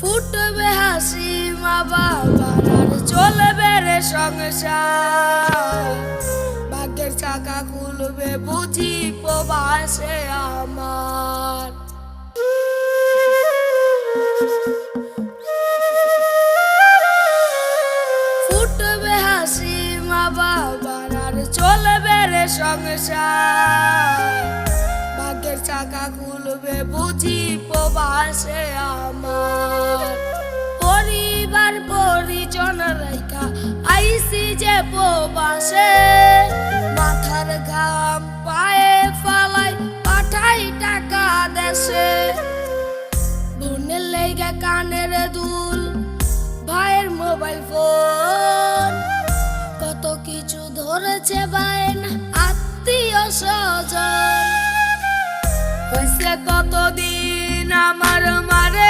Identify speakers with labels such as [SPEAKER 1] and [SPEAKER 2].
[SPEAKER 1] ফুটবে হাসি মা বাবার আর চলবে রে সংসার। ভাগ্যের চাকা খুলবে বুঝি প্রবাসে আমার। ফুটবে হাসি মা বাবার আর চলবে রে সংসার। ভাগ্যের চাকা খুলবে বুঝি প্রবাসে আমার। পরিবার পরিজন রেখা আইসি যে প্রবাসে, মাথার ঘাম পায়ে ফালাই পাঠাই টাকা দেশে। বোনের লেগে কানের দুল, ভাইয়ের মোবাইল ফোন, কত কিছু ধরেছে বাইন আত্মীয় স্বজন। হয়েছে কতদিন আমার মারে